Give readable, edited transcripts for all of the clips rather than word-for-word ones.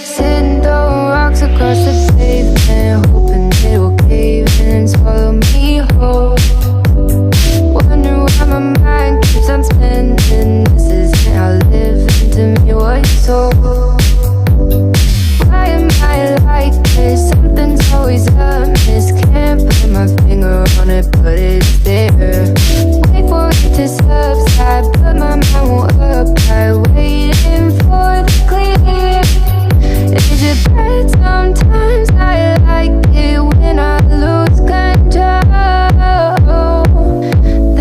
Sitting throwing rocks across the pavement, hoping it'll cave in and swallow me whole. Wondering why my mind keeps on spinning. This isn't how living to me was told. Why am I like this? Something's always amiss. Can't put my finger on it, but it's there. Wait for it to subside, but my mind won't apply. Waiting for the clear. Is it bad? Sometimes I like it when I lose control.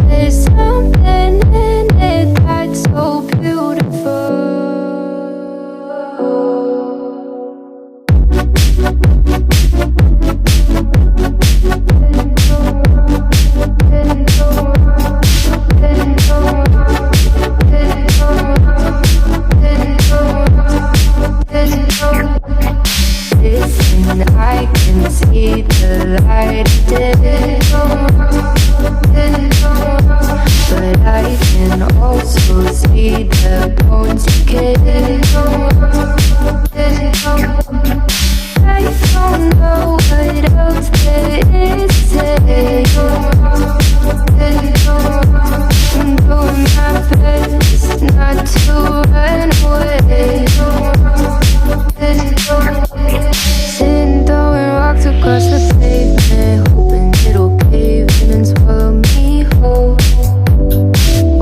There's something in it that's so beautiful. Listen, I can see the light but I can also see the bones decay. I don't know what else there is to say. I'm doing my best not to run away. Sitting throwing rocks across the pavement, hoping it'll cave in and swallow me whole.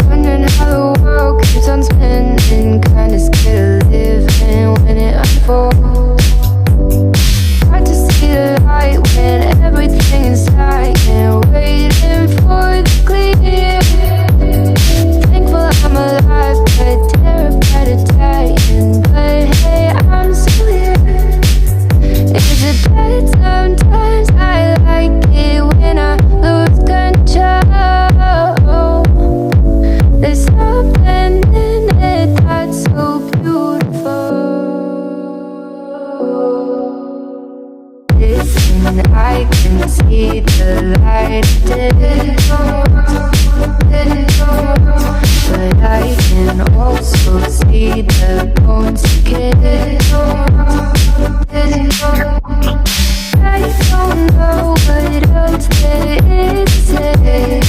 Wondering how the world keeps on spinning, kinda scared of living when it unfolds. Hard to see the light when everything is dying, waiting for the clear. Thankful I'm alive, but terrified of dying. But hey, I'm still here. Is it bad? Sometimes I like it when I lose control. There's something in it that's so beautiful. Listen, I can see the light but I can also see the bones decay. I don't know what else there is to say.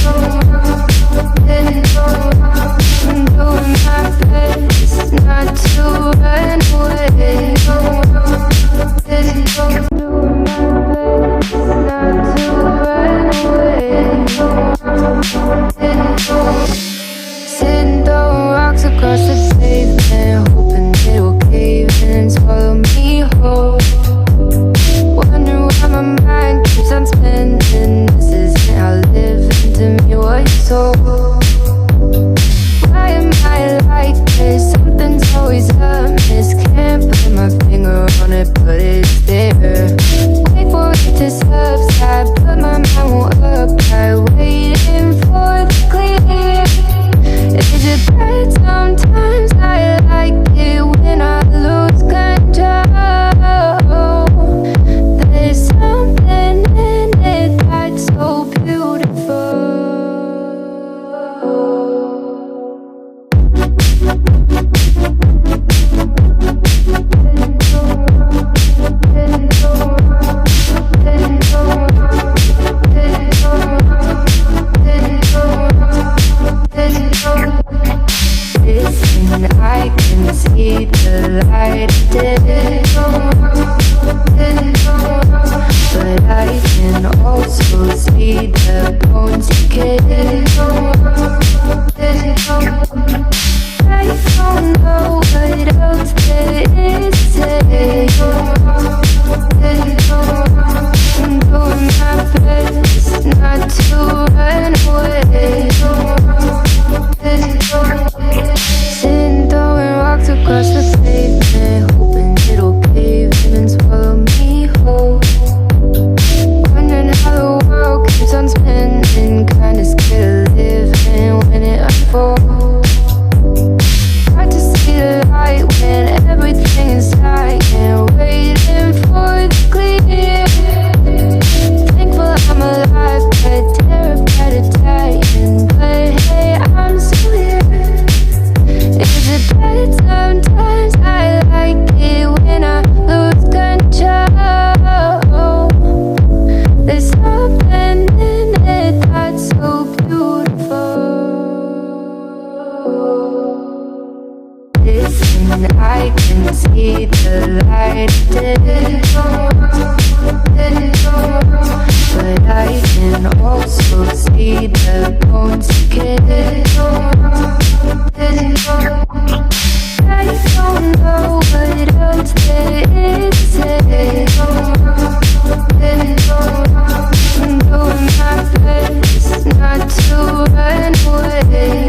I'm doing my best not to run away. Doing my best not to run away. Sitting throwing rocks across the pavement, hoping it'll cave in and swallow me whole. Wondering why my mind keeps on spinning. This isn't how living to me was told. Why am I like this? Something's always amiss. Can't put my finger on it, but it's there. Wait for it to subside, but my mind won't apply. Waiting for the clear. Is it bad? Sometimes I like it when I lose control. There's something in it that's so beautiful. Listen, I can see the light but I can also see the bones decay. I don't know what else there is to say. I'm doing my best not to run away. Sitting throwing rocks across the pavement, hoping it'll cave in and swallow me whole. Wondering how the world keeps on spinning, kinda scared of living when it unfolds. Hard to see the light when everything is dying, waiting for the clear. Thankful I'm alive, but terrified of dying. see the light of day. But I can also see the bones decay. I don't know what else there is to say. I'm doing my best not to run away.